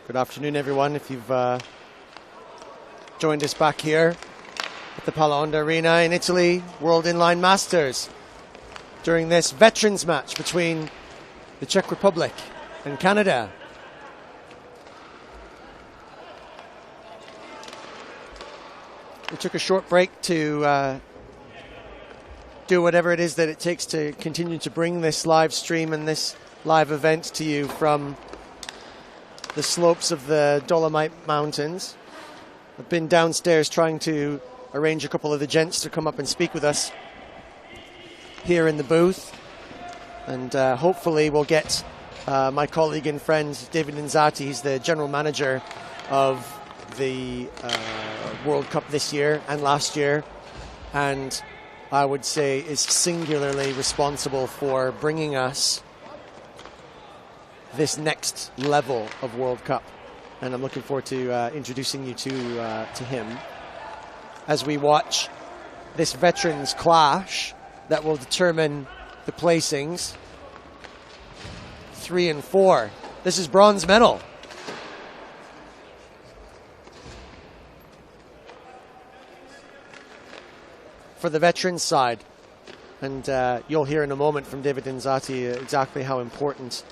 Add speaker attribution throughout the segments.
Speaker 1: Good afternoon, everyone. If you've joined us back here at the Pala Arena in Italy, World Inline Masters, during this veterans match between the Czech Republic and Canada. We took a short break to do whatever it is that it takes to continue to bring this live stream and this live event to you from the slopes of the Dolomite Mountains. I've been downstairs trying to arrange a couple of the gents to come up and speak with us here in the booth, and hopefully we'll get my colleague and friend David Inzati. He's the general manager of the World Cup this year and last year, and I would say is singularly responsible for bringing us this next level of World Cup, and I'm looking forward to introducing you to him as we watch this veterans clash that will determine the placings 3 and 4. This is bronze medal. For the veterans side, and you'll hear in a moment from David Inzati exactly how important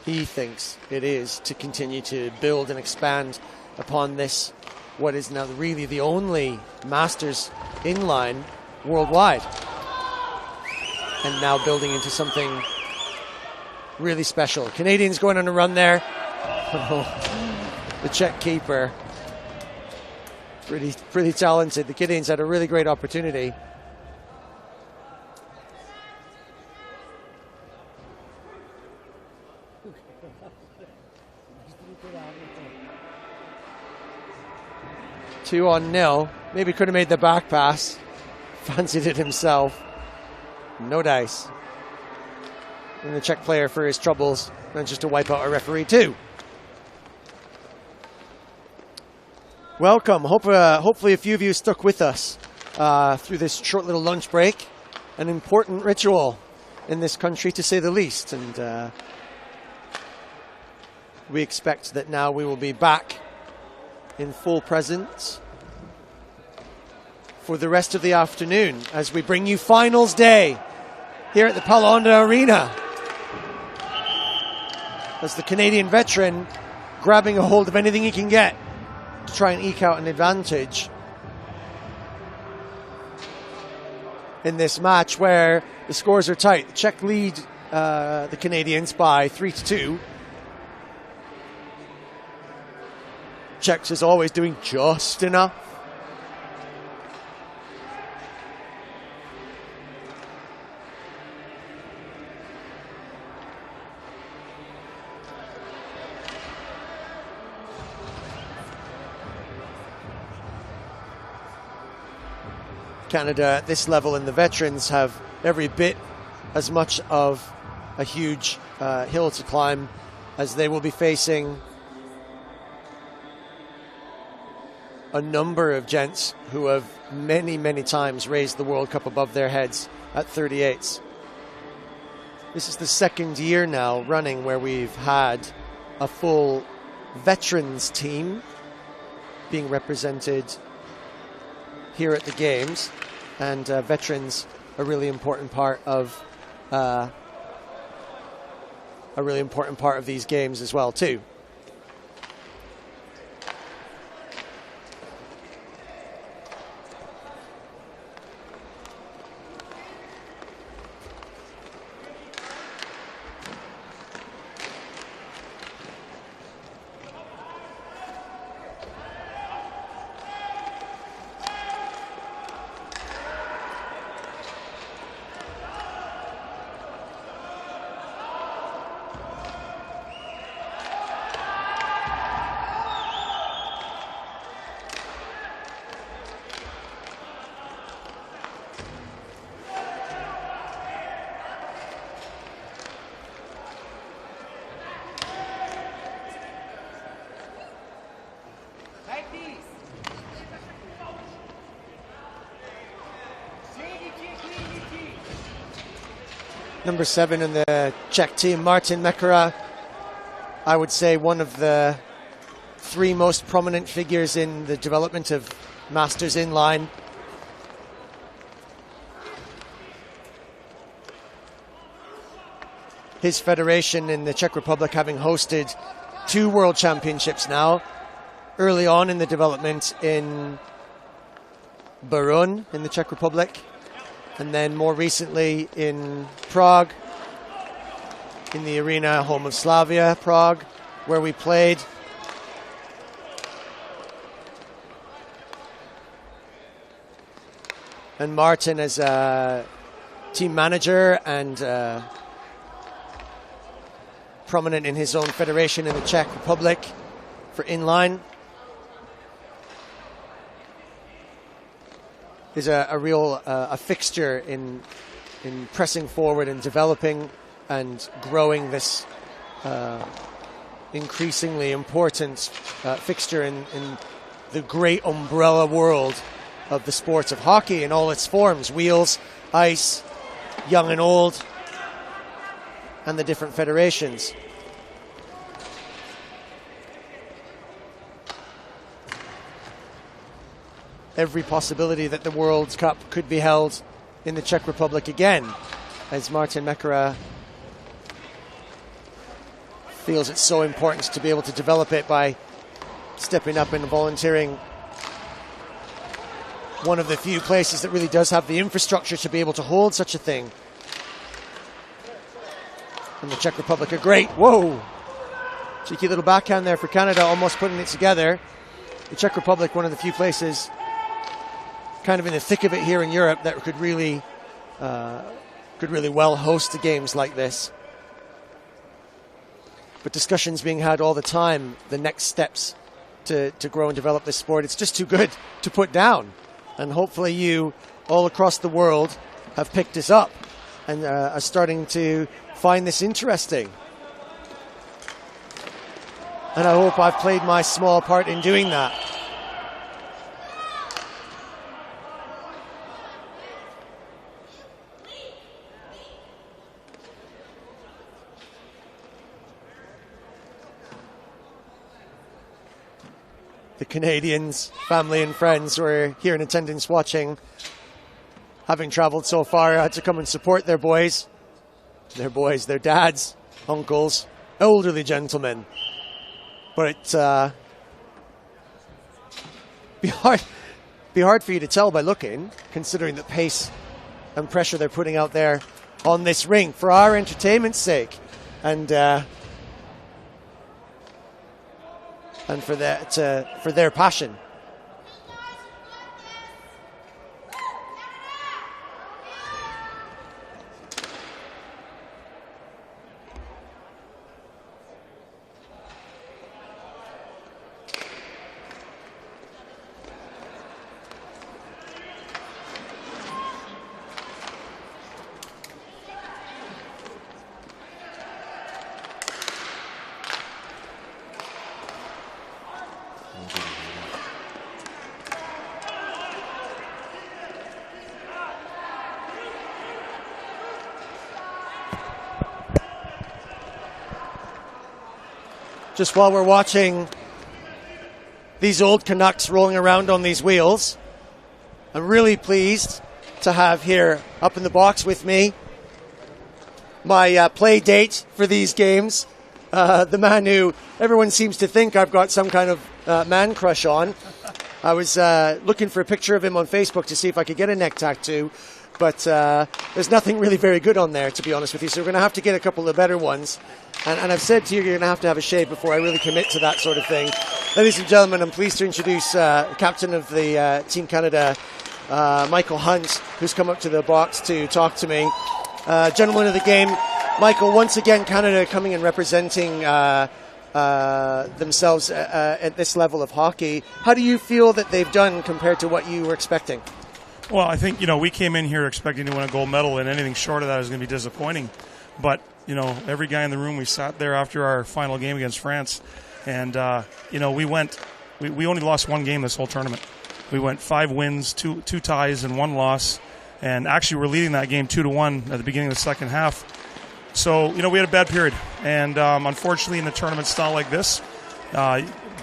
Speaker 1: he thinks it is to continue to build and expand upon this, what is now really the only Masters inline worldwide, and now building into something really special. Canadians going on a run there. The Czech keeper, pretty talented. The Canadians had a really great opportunity. Two on nil. Maybe could have made the back pass. Fancied it himself. No dice. And the Czech player, for his troubles, manages to wipe out a referee too. Welcome. Hopefully a few of you stuck with us through this short little lunch break. An important ritual in this country, to say the least. And we expect that now we will be back in full presence for the rest of the afternoon as we bring you finals day here at the Pala Arena. As the Canadian veteran grabbing a hold of anything he can get to try and eke out an advantage in this match where the scores are tight. The Czech lead the Canadians by 3-2. Czechs is always doing just enough. Canada at this level and the veterans have every bit as much of a huge hill to climb, as they will be facing a number of gents who have many times raised the World Cup above their heads at 38s. This is the second year now running where we've had a full veterans team being represented here at the games, and veterans a really important part of these games as well too. Number 7 in the Czech team, Martin Mekara, I would say one of the three most prominent figures in the development of Masters Inline. His federation in the Czech Republic having hosted 2 World Championships now, early on in the development in Beroun in the Czech Republic, and then more recently in Prague, in the arena home of Slavia, Prague, where we played. And Martin as a team manager and prominent in his own federation in the Czech Republic for Inline, is a real a fixture in pressing forward and developing and growing this increasingly important fixture in the great umbrella world of the sport of hockey in all its forms: wheels, ice, young and old, and the different federations. Every possibility that the World Cup could be held in the Czech Republic again, as Martin Mekera feels it's so important to be able to develop it by stepping up and volunteering. One of the few places that really does have the infrastructure to be able to hold such a thing. And the Czech Republic are great. Whoa! Cheeky little backhand there for Canada, almost putting it together. The Czech Republic, one of the few places kind of in the thick of it here in Europe that could really well host the games like this. But discussions being had all the time, the next steps to grow and develop this sport. It's just too good to put down. And hopefully you all across the world have picked this up and are starting to find this interesting. And I hope I've played my small part in doing that. The Canadians, family and friends who are here in attendance watching, having traveled so far, had to come and support their boys, their dads, uncles, elderly gentlemen. But it be hard for you to tell by looking, considering the pace and pressure they're putting out there on this rink for our entertainment's sake, and for their passion. Just while we're watching these old Canucks rolling around on these wheels, I'm really pleased to have here up in the box with me my play date for these games, the man who everyone seems to think I've got some kind of man crush on. I was looking for a picture of him on Facebook to see if I could get a neck tattoo, but there's nothing really very good on there, to be honest with you, so we're going to have to get a couple of better ones. And I've said to you, you're going to have a shave before I really commit to that sort of thing. Ladies and gentlemen, I'm pleased to introduce captain of the Team Canada, Michael Hunt, who's come up to the box to talk to me. Gentleman of the game, Michael, once again, Canada coming and representing themselves at this level of hockey. How do you feel that they've done compared to what you were expecting?
Speaker 2: Well, I think, we came in here expecting to win a gold medal, and anything short of that is going to be disappointing. But every guy in the room, we sat there after our final game against France, and, we only lost one game this whole tournament. We went 5 wins, two ties, and 1 loss, and actually we're leading that game 2-1 at the beginning of the second half. So, we had a bad period, and unfortunately in a tournament style like this,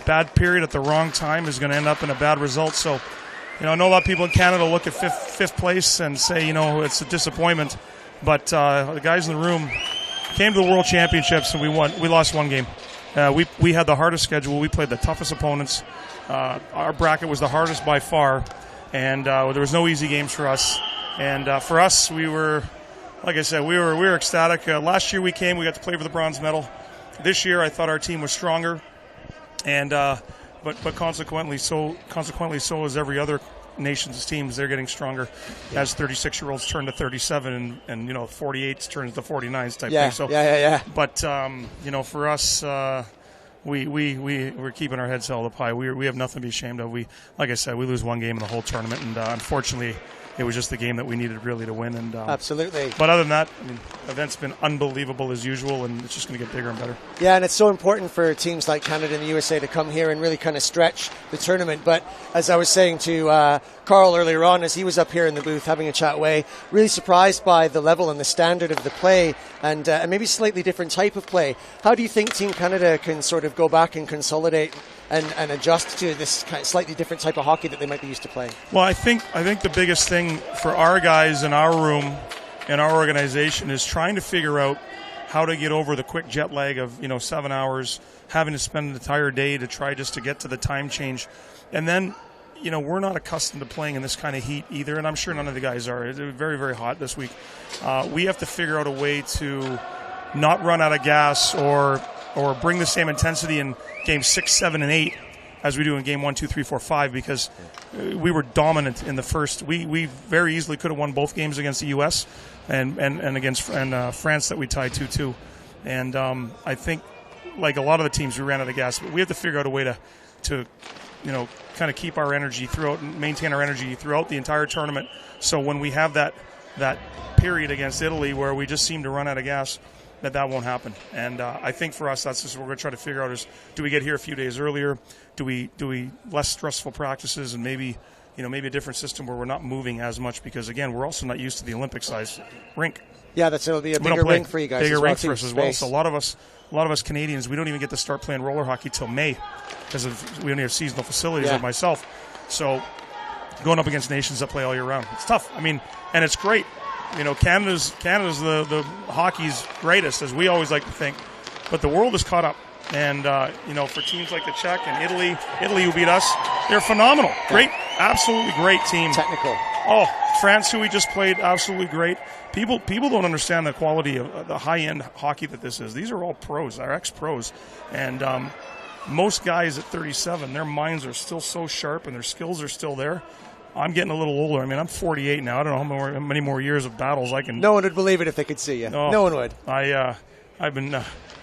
Speaker 2: bad period at the wrong time is going to end up in a bad result. So, I know a lot of people in Canada look at fifth place and say, it's a disappointment. But the guys in the room came to the World Championships and we won. We lost one game. We had the hardest schedule. We played the toughest opponents. Our bracket was the hardest by far, and there was no easy games for us. And for us, we were, like I said, we were ecstatic. Last year we got to play for the bronze medal. This year I thought our team was stronger, and but consequently so is every other nation's teams. They're getting stronger as 36-year-olds turn to 37 and 48s turns to 49s type thing. So But for us, we're keeping our heads held up high. We have nothing to be ashamed of. Like I said, we lose one game in the whole tournament, and unfortunately, it was just the game that we needed really to win. And
Speaker 1: absolutely.
Speaker 2: But other than that, the event's been unbelievable as usual, and it's just going to get bigger and better.
Speaker 1: Yeah, and it's so important for teams like Canada and the USA to come here and really kind of stretch the tournament. But as I was saying to Carl earlier on, as he was up here in the booth having a chat away, really surprised by the level and the standard of the play, and maybe slightly different type of play. How do you think Team Canada can sort of go back and consolidate and adjust to this kind of slightly different type of hockey that they might be used to playing?
Speaker 2: Well, I think the biggest thing for our guys in our room and our organization is trying to figure out how to get over the quick jet lag of 7 hours, having to spend an entire day to try just to get to the time change. And then we're not accustomed to playing in this kind of heat either, and I'm sure none of the guys are. It's very, very hot this week. We have to figure out a way to not run out of gas or bring the same intensity in games 6, 7, and 8 as we do in game 1, 2, 3, 4, 5, because we were dominant in the first. We very easily could have won both games against the U.S. and against France that we tied 2-2. And I think, like a lot of the teams, we ran out of gas. But we have to figure out a way to kind of keep our energy throughout and maintain our energy throughout the entire tournament. So when we have that period against Italy where we just seem to run out of gas, that won't happen. And I think for us, that's just what we're going to try to figure out is, do we get here a few days earlier? Do we less stressful practices and maybe a different system where we're not moving as much, because again, we're also not used to the Olympic size rink.
Speaker 1: Yeah, it'll be a bigger rink for you guys.
Speaker 2: Bigger rink for us
Speaker 1: as
Speaker 2: well. So a lot of us Canadians, we don't even get to start playing roller hockey till May because we only have seasonal facilities like myself. So going up against nations that play all year round, it's tough. And it's great. Canada's the hockey's greatest, as we always like to think, but the world is caught up. And for teams like the Czech and Italy who beat us, they're phenomenal. Great, absolutely great team.
Speaker 1: Technical.
Speaker 2: Oh, France, who we just played, absolutely great. People don't understand the quality of the high-end hockey that this is. These are all pros, they're ex-pros, and most guys at 37, their minds are still so sharp and their skills are still there. I'm getting a little older. I'm 48 now. I don't know how many more years of battles I can.
Speaker 1: No one would believe it if they could see you. No one would.
Speaker 2: I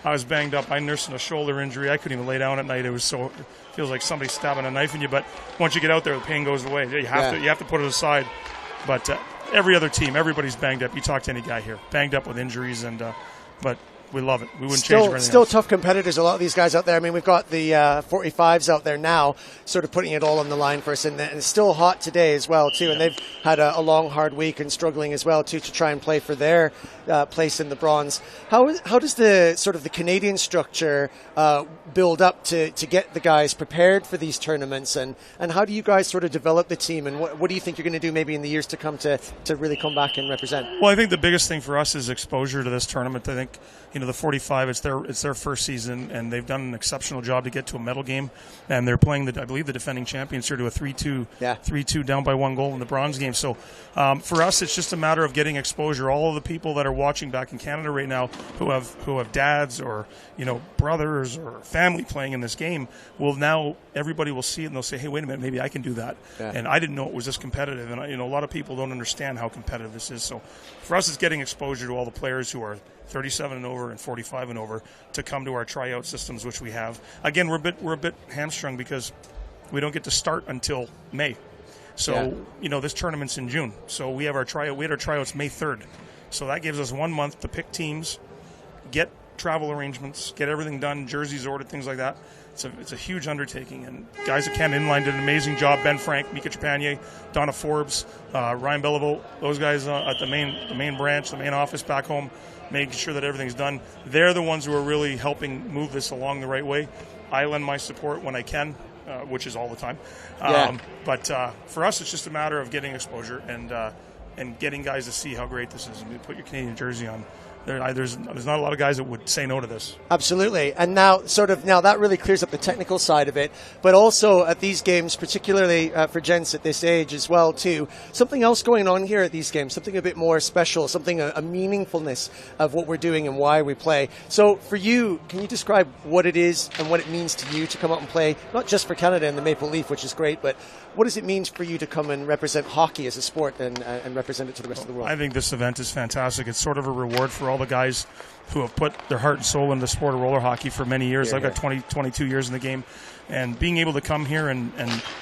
Speaker 2: was banged up. I nursed a shoulder injury. I couldn't even lay down at night. It feels like somebody stabbing a knife in you. But once you get out there, the pain goes away. You have to put it aside. But every other team, everybody's banged up. You talk to any guy here, banged up with injuries, but we love it. We wouldn't change it for anything
Speaker 1: Still
Speaker 2: else.
Speaker 1: Tough competitors, a lot of these guys out there. We've got the 45s out there now, sort of putting it all on the line for us. And it's still hot today as well, too. And they've had a long, hard week and struggling as well, too, to try and play for their place in the bronze. How does the sort of the Canadian structure build up to get the guys prepared for these tournaments? And how do you guys sort of develop the team? And what do you think you're going to do maybe in the years to come to really come back and represent?
Speaker 2: Well, I think the biggest thing for us is exposure to this tournament. I think, the 45, it's their first season, and they've done an exceptional job to get to a medal game. And they're playing, I believe, the defending champions here to a 3-2 down by one goal in the bronze game. So for us, it's just a matter of getting exposure. All of the people that are watching back in Canada right now who have dads or brothers or family playing in this game everybody will see it and they'll say, hey, wait a minute, maybe I can do that. Yeah. And I didn't know it was this competitive. And a lot of people don't understand how competitive this is. So for us, it's getting exposure to all the players who are 37 and over and 45 and over to come to our tryout systems, which we have. Again, we're a bit hamstrung because we don't get to start until May. So this tournament's in June. So we had our tryouts May 3rd. So that gives us 1 month to pick teams, get travel arrangements, get everything done, jerseys ordered, things like that. It's a huge undertaking, and guys at Canada Inline did an amazing job. Ben Frank, Mika Trepanier, Donna Forbes, Ryan Beliveau, those guys at the main branch, the main office back home, making sure that everything's done. They're the ones who are really helping move this along the right way. I lend my support when I can, which is all the time. But for us, it's just a matter of getting exposure and getting guys to see how great this is. And you put your Canadian jersey on. There's not a lot of guys that would say no to this.
Speaker 1: Absolutely. And now that really clears up the technical side of it, but also at these games, particularly for gents at this age as well too, something else going on here at these games, something a bit more special, something a meaningfulness of what we're doing and why we play. So for you, can you describe what it is and what it means to you to come out and play, not just for Canada and the Maple Leaf, which is great, but what does it mean for you to come and represent hockey as a sport and represent it to the rest of the world?
Speaker 2: I think this event is fantastic. It's sort of a reward for all the guys who have put their heart and soul in the sport of roller hockey for many years. I've got 22 years in the game, and being able to come here and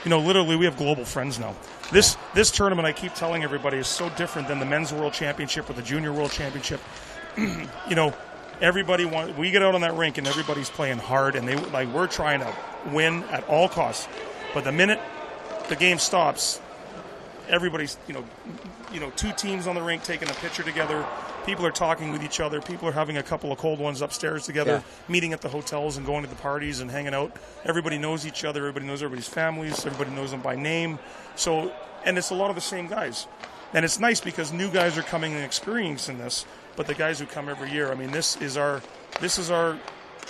Speaker 2: literally we have global friends now. This tournament, I keep telling everybody, is so different than the men's world championship or the junior world championship. Everybody we get out on that rink and everybody's playing hard, and we're trying to win at all costs. But the minute the game stops, everybody's two teams on the rink taking a picture together. People are talking with each other. People are having a couple of cold ones upstairs together, meeting at the hotels and going to the parties and hanging out. Everybody knows each other. Everybody knows everybody's families. Everybody knows them by name. So, and it's a lot of the same guys. And it's nice because new guys are coming and experiencing this. But the guys who come every year, I mean, this is our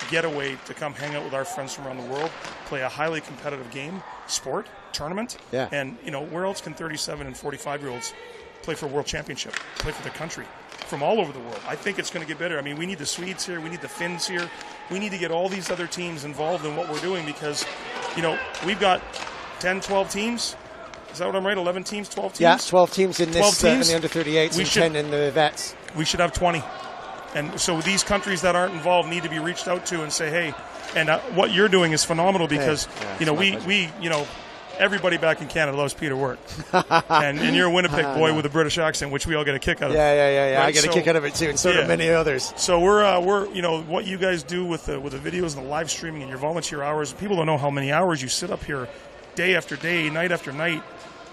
Speaker 2: getaway to come hang out with our friends from around the world, play a highly competitive game, sport, tournament.
Speaker 1: Yeah.
Speaker 2: And, where else can 37 and 45-year-olds play for a world championship, play for their country from all over the world? I think it's going to get better. I mean, we need the Swedes here. We need the Finns here. We need to get all these other teams involved in what we're doing because, we've got 10, 12 teams. Is that what I'm right? 11 teams, 12 teams?
Speaker 1: Yeah, 12 teams in this in the under-38s and 10 in the vets.
Speaker 2: We should have 20. And so these countries that aren't involved need to be reached out to and say, hey, and what you're doing is phenomenal because, everybody back in Canada loves Peter Wirt. and you're a Winnipeg boy with a British accent, which we all get a kick out of.
Speaker 1: Yeah. Right? I get a kick out of it too, and so do many others.
Speaker 2: So we're what you guys do with the videos and the live streaming and your volunteer hours, people don't know how many hours you sit up here day after day, night after night,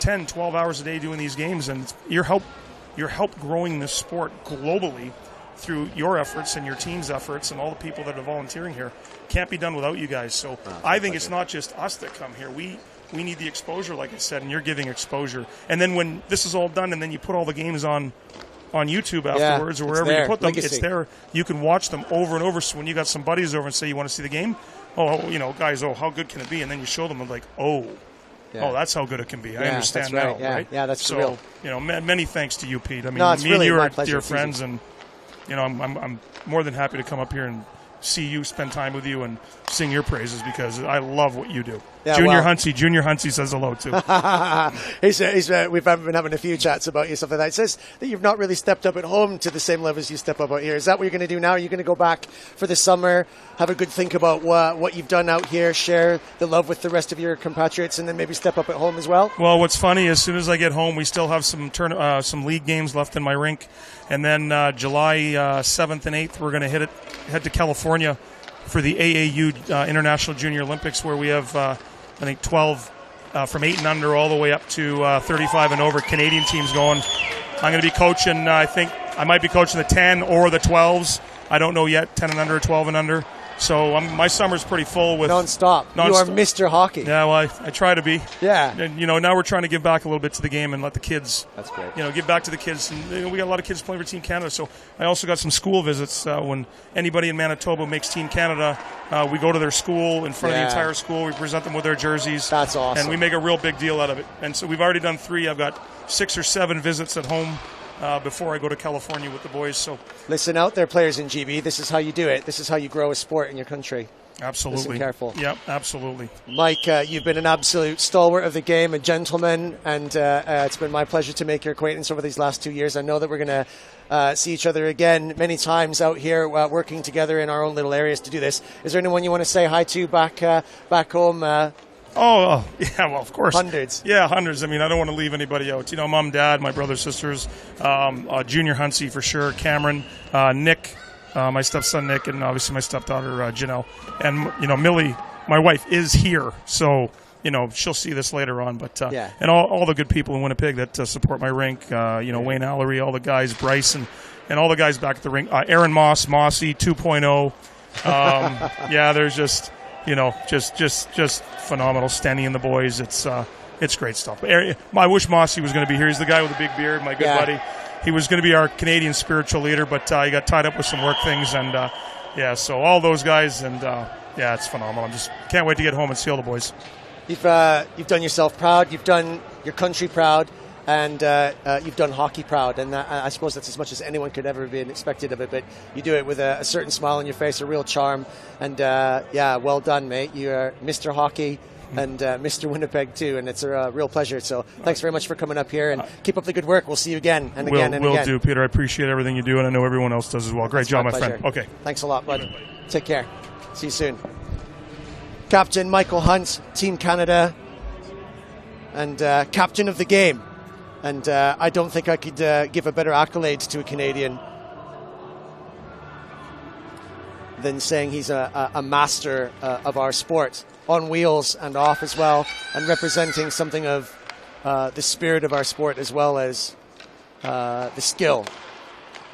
Speaker 2: 10, 12 hours a day doing these games, and your help growing this sport globally through your efforts and your team's efforts and all the people that are volunteering here can't be done without you guys. So I think it's not just us that come here. We need the exposure, like I said, and you're giving exposure. And then when this is all done and then you put all the games on YouTube afterwards or wherever you put them, it's there. You can watch them over and over. So when you got some buddies over and say you want to see the game, guys, how good can it be? And then you show them, like, that's how good it can be. I understand now, right?
Speaker 1: Yeah, that's real.
Speaker 2: Many thanks to you, Pete. I mean,
Speaker 1: me
Speaker 2: and you are
Speaker 1: pleasure,
Speaker 2: dear friends, and I'm more than happy to come up here and see you, spend time with you, and sing your praises because I love what you do. Yeah, Junior Huntsy says hello too.
Speaker 1: We've been having a few chats about you, stuff like that. It says that you've not really stepped up at home to the same level as you step up out here. Is that what you're going to do now? Are you going to go back for the summer, have a good think about what you've done out here, share the love with the rest of your compatriots, and then maybe step up at home as well?
Speaker 2: Well, what's funny, as soon as I get home, we still have some league games left in my rink. And then July 7th and 8th, we're going to head to California for the AAU International Junior Olympics, where we have, 12 from 8 and under all the way up to 35 and over Canadian teams going. I'm going to be coaching, I think I might be coaching the 10 or the 12s. I don't know yet, 10 and under, 12 and under. So my summer's pretty full with
Speaker 1: non-stop. You are Mr. Hockey.
Speaker 2: Yeah, well, I try to be.
Speaker 1: Yeah.
Speaker 2: And, now we're trying to give back a little bit to the game and let the kids.
Speaker 1: That's great.
Speaker 2: Give back to the kids. And we got a lot of kids playing for Team Canada. So I also got some school visits. When anybody in Manitoba makes Team Canada, we go to their school in front of the entire school. We present them with their jerseys.
Speaker 1: That's awesome.
Speaker 2: And we make a real big deal out of it. And so we've already done 3. I've got 6 or 7 visits at home. Before I go to California with the boys. So
Speaker 1: listen out there, players in GB. This is how you do it. This is how you grow a sport in your country.
Speaker 2: Absolutely.
Speaker 1: Listen careful.
Speaker 2: Yep, absolutely.
Speaker 1: Mike, you've been an absolute stalwart of the game, a gentleman, and it's been my pleasure to make your acquaintance over these last 2 years. I know that we're going to see each other again many times out here working together in our own little areas to do this. Is there anyone you want to say hi to back home?
Speaker 2: Yeah, well, of course.
Speaker 1: Hundreds.
Speaker 2: Yeah, hundreds. I mean, I don't want to leave anybody out. Mom, Dad, my brothers, sisters, Junior Huntsy for sure, Cameron, Nick, my stepson Nick, and obviously my stepdaughter Janelle. And, Millie, my wife, is here. So, she'll see this later on. But and all the good people in Winnipeg that support my rink, Wayne Allery, all the guys, Bryce, and all the guys back at the rink. Aaron Moss, Mossy 2.0. There's just... just phenomenal. Stenny and the boys, it's great stuff. I wish Mossy was going to be here. He's the guy with the big beard, my good buddy. He was going to be our Canadian spiritual leader, but he got tied up with some work things, and so all those guys, and it's phenomenal. I just can't wait to get home and see all the boys.
Speaker 1: You've done yourself proud. You've done your country proud. And you've done hockey proud, and I suppose that's as much as anyone could ever be expected of it, but you do it with a certain smile on your face, a real charm, and well done, mate. You are Mr. Hockey and Mr. Winnipeg too, and it's a real pleasure. So thanks very much for coming up here, and keep up the good work. We'll see you again and again and again.
Speaker 2: Will do, Peter. I appreciate everything you do, and I know everyone else does as well. Great job, my friend. Okay.
Speaker 1: Thanks a lot, bud. Take care. See you soon. Captain Michael Hunt, Team Canada, and captain of the game. And I don't think I could give a better accolade to a Canadian than saying he's a master of our sport, on wheels and off as well, and representing something of the spirit of our sport as well as the skill.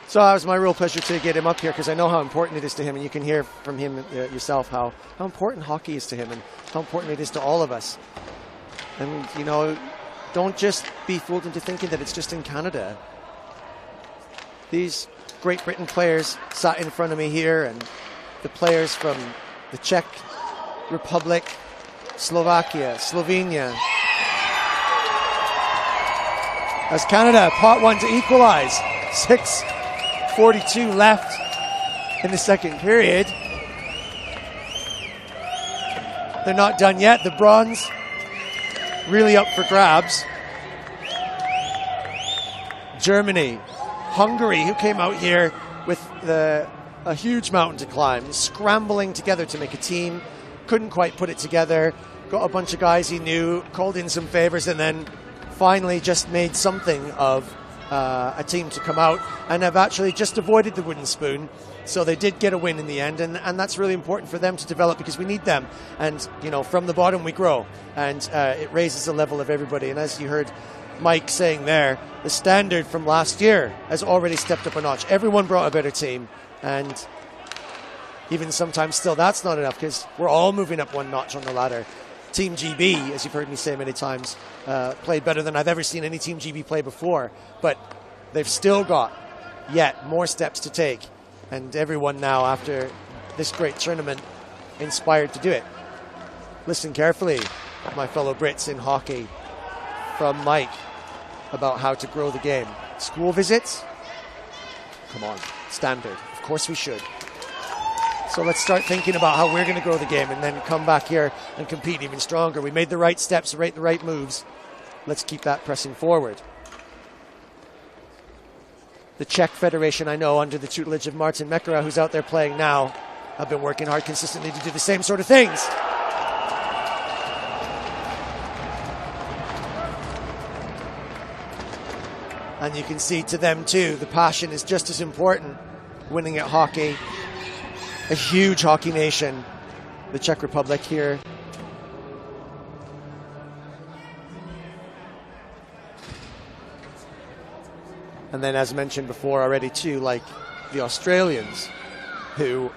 Speaker 1: So it was my real pleasure to get him up here because I know how important it is to him, and you can hear from him yourself how important hockey is to him and how important it is to all of us. And, don't just be fooled into thinking that it's just in Canada. These Great Britain players sat in front of me here, and the players from the Czech Republic, Slovakia, Slovenia. As Canada pot one to equalize. 6:42 left in the second period. They're not done yet. The bronze really up for grabs. Germany, Hungary, who came out here with a huge mountain to climb, scrambling together to make a team, couldn't quite put it together, got a bunch of guys he knew, called in some favors, and then finally just made something of a team to come out, and have actually just avoided the wooden spoon. So they did get a win in the end, and that's really important for them to develop because we need them. And, from the bottom we grow, and it raises the level of everybody. And as you heard Mike saying there, the standard from last year has already stepped up a notch. Everyone brought a better team, and even sometimes still that's not enough because we're all moving up one notch on the ladder. Team GB, as you've heard me say many times, played better than I've ever seen any Team GB play before, but they've still got yet more steps to take. And everyone now, after this great tournament, inspired to do it. Listen carefully, my fellow Brits in hockey, from Mike about how to grow the game. School visits? Come on, standard. Of course we should. So let's start thinking about how we're going to grow the game and then come back here and compete even stronger. We made the right steps, the right moves. Let's keep that pressing forward. The Czech Federation, I know, under the tutelage of Martin Mekera, who's out there playing now, have been working hard consistently to do the same sort of things. And you can see to them, too, the passion is just as important. Winning at hockey. A huge hockey nation, the Czech Republic here. And then, as mentioned before already, too, like the Australians, who,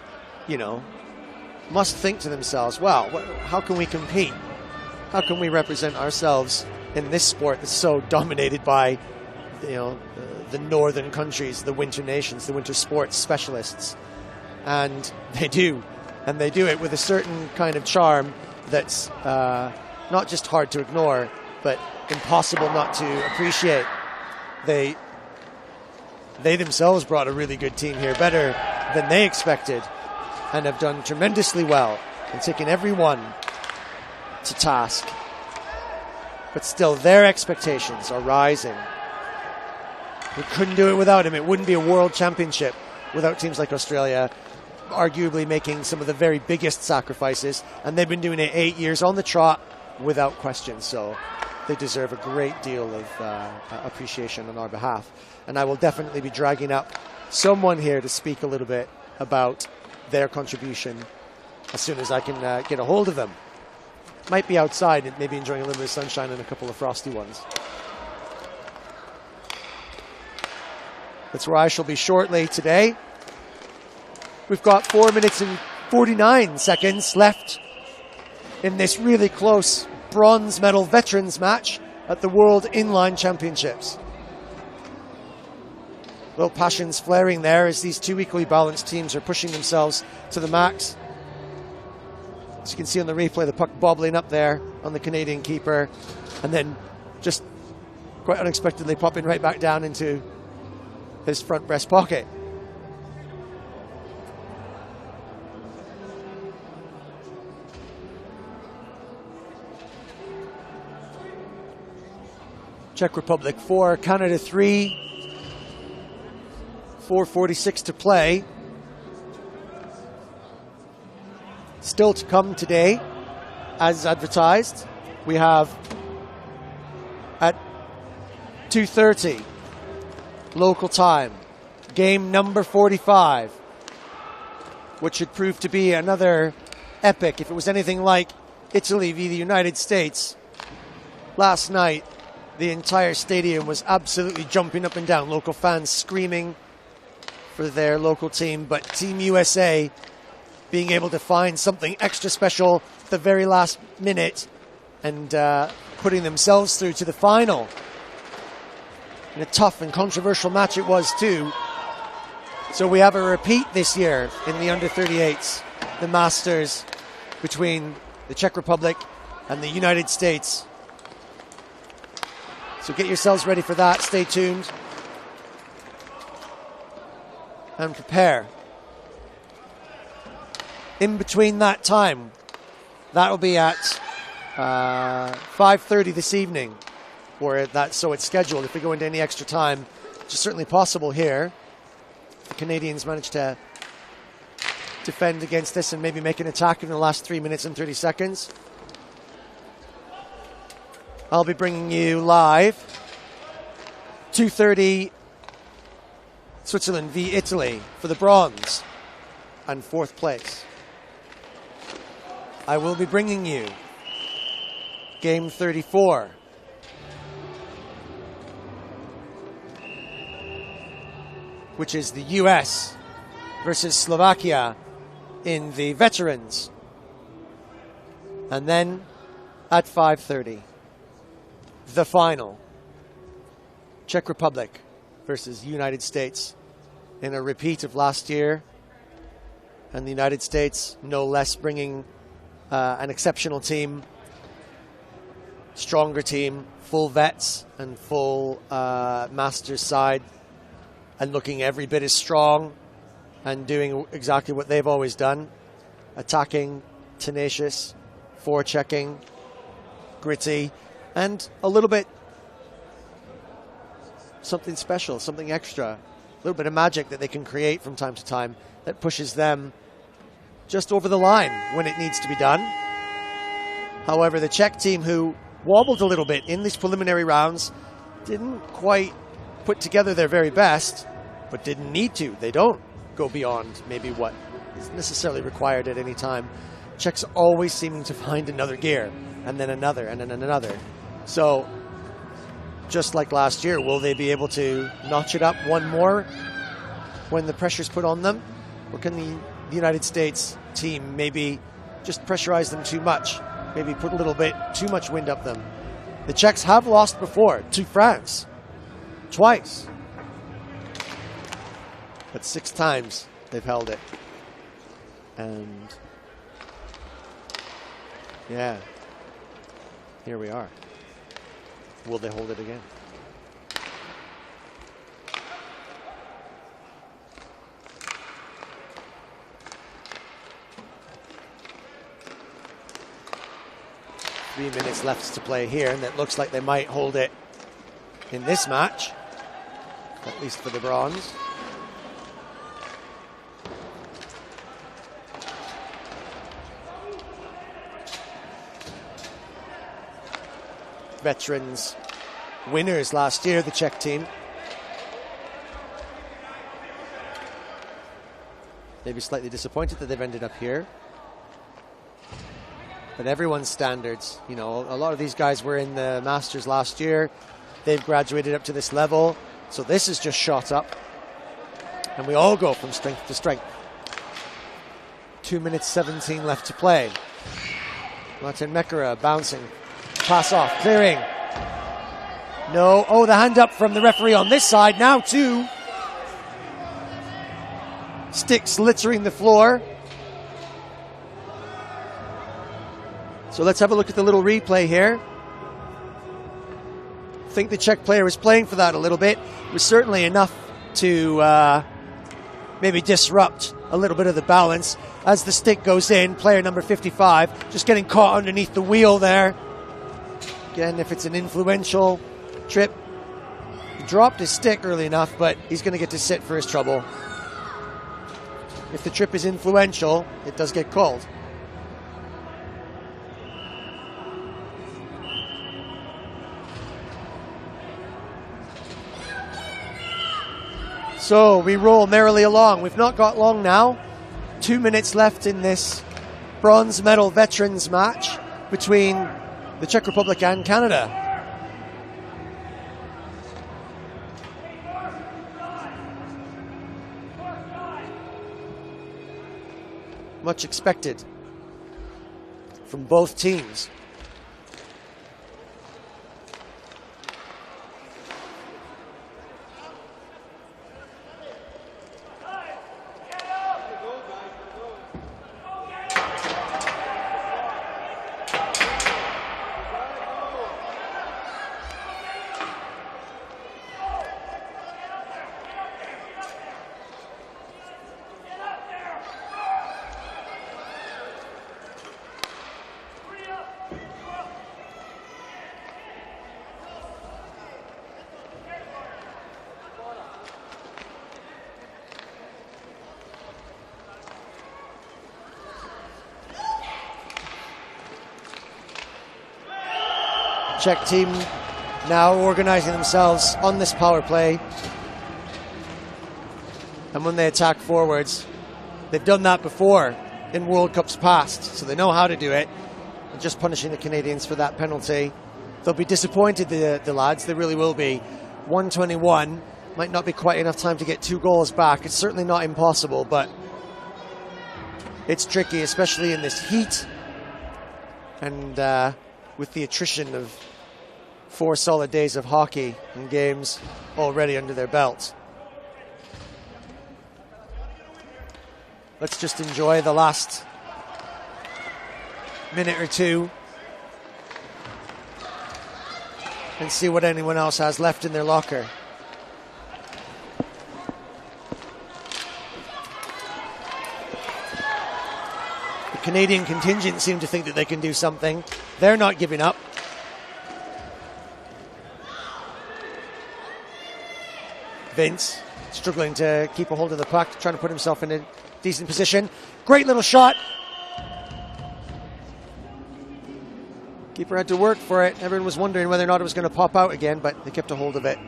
Speaker 1: must think to themselves, wow, how can we compete? How can we represent ourselves in this sport that's so dominated by, the northern countries, the winter nations, the winter sports specialists? And they do. And they do it with a certain kind of charm that's not just hard to ignore, but impossible not to appreciate. They themselves brought a really good team here, better than they expected, and have done tremendously well and taken everyone to task. But still, their expectations are rising. We couldn't do it without him. It wouldn't be a world championship without teams like Australia, arguably making some of the very biggest sacrifices, and they've been doing it 8 years on the trot without question. So they deserve a great deal of appreciation on our behalf. And I will definitely be dragging up someone here to speak a little bit about their contribution as soon as I can get a hold of them. Might be outside and maybe enjoying a little bit of sunshine and a couple of frosty ones. That's where I shall be shortly today. We've got 4 minutes and 49 seconds left in this really close bronze medal veterans match at the World Inline Championships. Little passions flaring there as these two equally balanced teams are pushing themselves to the max. As you can see on the replay, the puck bobbling up there on the Canadian keeper, and then just quite unexpectedly popping right back down into his front breast pocket. Czech Republic 4, Canada 3. 4:46 to play. Still to come today, as advertised, we have at 2:30 local time, game number 45, which should prove to be another epic. If it was anything like Italy v. the United States last night, the entire stadium was absolutely jumping up and down, local fans screaming for their local team, but Team USA being able to find something extra special at the very last minute and putting themselves through to the final. And a tough and controversial match it was too. So we have a repeat this year in the under-38s, the Masters, between the Czech Republic and the United States. So get yourselves ready for that. Stay tuned and prepare. In between that time, that'll be at 5:30 this evening, or that, so it's scheduled. If we go into any extra time, which is certainly possible here, the Canadians manage to defend against this and maybe make an attack in the last 3 minutes and 30 seconds. I'll be bringing you live 2:30 Switzerland v Italy for the bronze and 4th place. I will be bringing you game 34. Which is the US versus Slovakia in the veterans. And then at 5:30, the final, Czech Republic versus United States in a repeat of last year. And the United States, no less, bringing an exceptional team, stronger team, full vets and full Masters side, and looking every bit as strong and doing exactly what they've always done. Attacking, tenacious, forechecking, gritty, and a little bit something special, something extra, a little bit of magic that they can create from time to time that pushes them just over the line when it needs to be done. However, the Czech team, who wobbled a little bit in these preliminary rounds, didn't quite put together their very best, but didn't need to. They don't go beyond maybe what is necessarily required at any time. Czechs always seeming to find another gear, and then another, and then another. So, just like last year, will they be able to notch it up one more when the pressure's put on them? Or can the United States team maybe just pressurize them too much? Maybe put a little bit too much wind up them? The Czechs have lost before to France, twice. But 6 times they've held it. And yeah, here we are. Will they hold it again? Three minutes left to play here, and it looks like they might hold it in this match, at least for the bronze. Veterans winners last year, the Czech team. Maybe slightly disappointed that they've ended up here. But everyone's standards, you know, a lot of these guys were in the Masters last year. They've graduated up to this level. So this is just shot up. And we all go from strength to strength. 2 minutes 17 left to play. Martin Mekara bouncing. Pass off. Clearing. No. Oh, the hand up from the referee on this side. Now two. Sticks littering the floor. So let's have a look at the little replay here. I think the Czech player was playing for that a little bit. It was certainly enough to maybe disrupt a little bit of the balance. As the stick goes in, player number 55 just getting caught underneath the wheel there. Again, if it's an influential trip, he dropped his stick early enough, but he's going to get to sit for his trouble. If the trip is influential, it does get called. So we roll merrily along. We've not got long now. 2 minutes left in this bronze medal veterans match between the Czech Republic and Canada. Much expected from both teams. Czech team now organizing themselves on this power play. And when they attack forwards, they've done that before in World Cups past, so they know how to do it. And just punishing the Canadians for that penalty. They'll be disappointed, the lads, they really will be. 121 might not be quite enough time to get 2 goals back. It's certainly not impossible, but it's tricky, especially in this heat. And with the attrition of 4 solid days of hockey and games already under their belts. Let's just enjoy the last minute or two and see what anyone else has left in their locker. The Canadian contingent seem to think that they can do something. They're not giving up. Vince struggling to keep a hold of the puck, trying to put himself in a decent position. Great little shot. Keeper had to work for it. Everyone was wondering whether or not it was going to pop out again, but they kept a hold of it.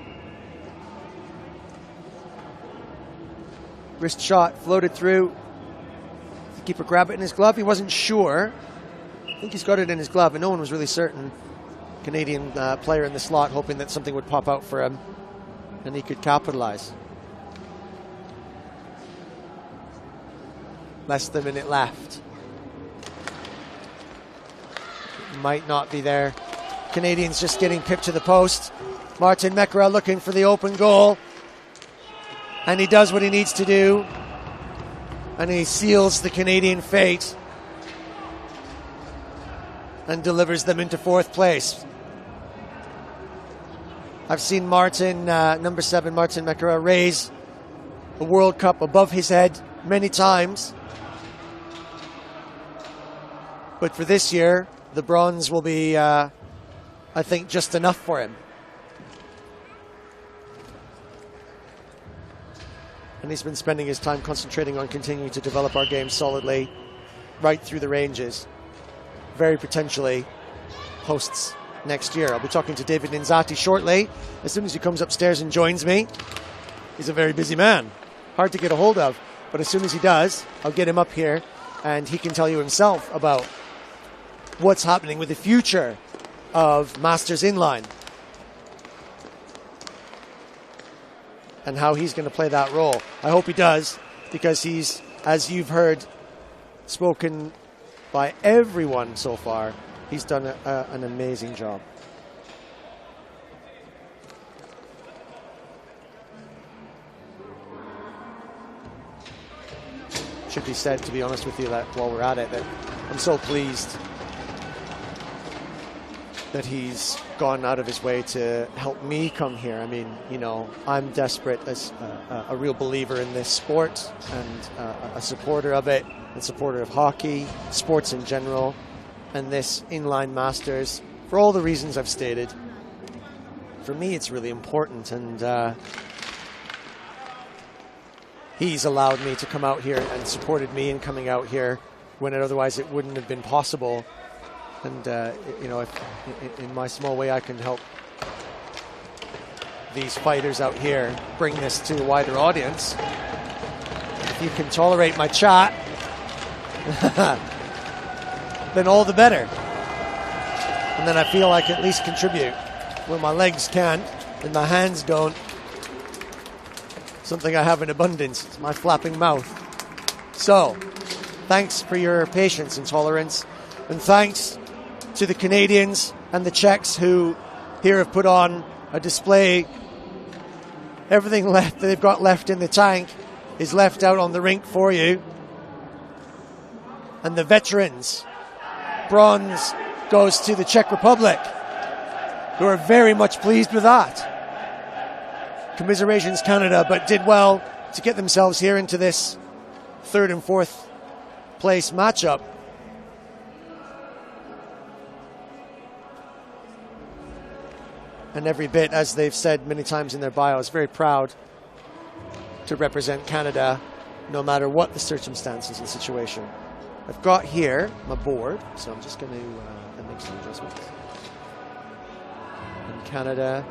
Speaker 1: Wrist shot, floated through. The keeper grabbed it in his glove. He wasn't sure. I think he's got it in his glove, and no one was really certain. Canadian player in the slot hoping that something would pop out for him and he could capitalize. Less than a minute left. Might not be there. Canadians just getting pipped to the post. Martin Mekara looking for the open goal. And he does what he needs to do. And he seals the Canadian fate. And delivers them into 4th place. I've seen Martin, number 7, Martin Mekara, raise a World Cup above his head many times. But for this year, the bronze will be, I think, just enough for him. And he's been spending his time concentrating on continuing to develop our game solidly right through the ranges. Very potentially hosts next year. I'll be talking to David Ninzati shortly. As soon as he comes upstairs and joins me. He's a very busy man. Hard to get a hold of. But as soon as he does, I'll get him up here and he can tell you himself about what's happening with the future of Masters Inline. And how he's going to play that role. I hope he does, because he's, as you've heard, spoken by everyone so far. He's done an amazing job. Should be said, to be honest with you, that while we're at it, that I'm so pleased that he's gone out of his way to help me come here. I mean, you know, I'm desperate as a real believer in this sport and a supporter of it, a supporter of hockey, sports in general, and this Inline Masters, for all the reasons I've stated. For me, it's really important, and he's allowed me to come out here and supported me in coming out here when otherwise it wouldn't have been possible. And, you know, if in my small way I can help these fighters out here bring this to a wider audience, if you can tolerate my chat, then all the better. And then I feel I can at least contribute when my legs can't and my hands don't. Something I have in abundance. It's my flapping mouth. So, thanks for your patience and tolerance. And thanks to the Canadians and the Czechs who here have put on a display. Everything left that they've got left in the tank is left out on the rink for you. And the veterans, bronze goes to the Czech Republic, who are very much pleased with that. Commiserations Canada, but did well to get themselves here into this third and fourth place matchup. And every bit, as they've said many times in their bios, very proud to represent Canada no matter what the circumstances and situation. I've got here my board, so I'm just going to make some adjustments. And Canada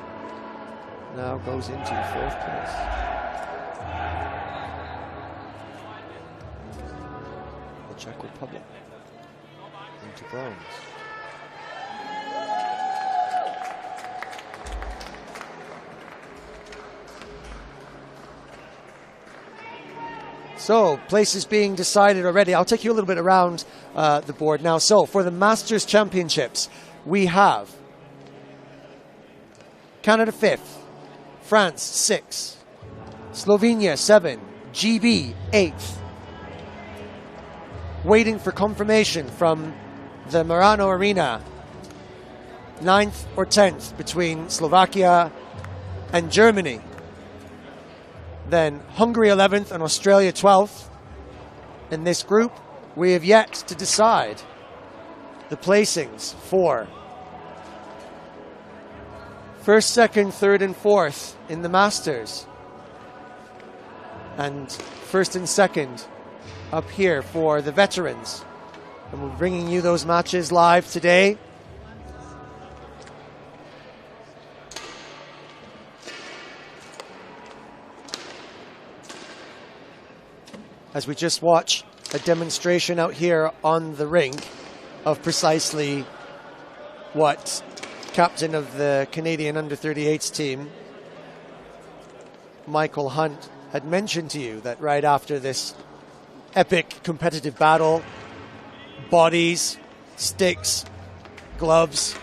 Speaker 1: now goes into fourth place. The Czech Republic into bronze. So, places being decided already. I'll take you a little bit around the board now. So, for the Masters Championships, we have Canada 5th, France 6th, Slovenia 7, GB 8th. Waiting for confirmation from the Marano Arena, 9th or 10th between Slovakia and Germany. Then Hungary 11th and Australia 12th. In this group, we have yet to decide the placings for first, second, third, and fourth in the Masters. And first and second up here for the veterans. And we're bringing you those matches live today. As we just watch a demonstration out here on the rink of precisely what captain of the Canadian under-38s team, Michael Hunt, had mentioned to you, that right after this epic competitive battle, bodies, sticks, gloves,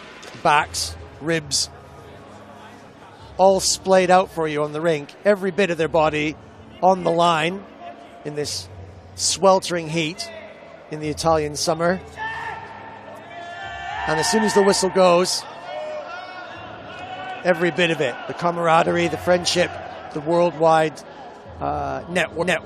Speaker 1: backs, ribs, all splayed out for you on the rink, every bit of their body on the line in this sweltering heat in the Italian summer. And as soon as the whistle goes, every bit of it, the camaraderie, the friendship, the worldwide network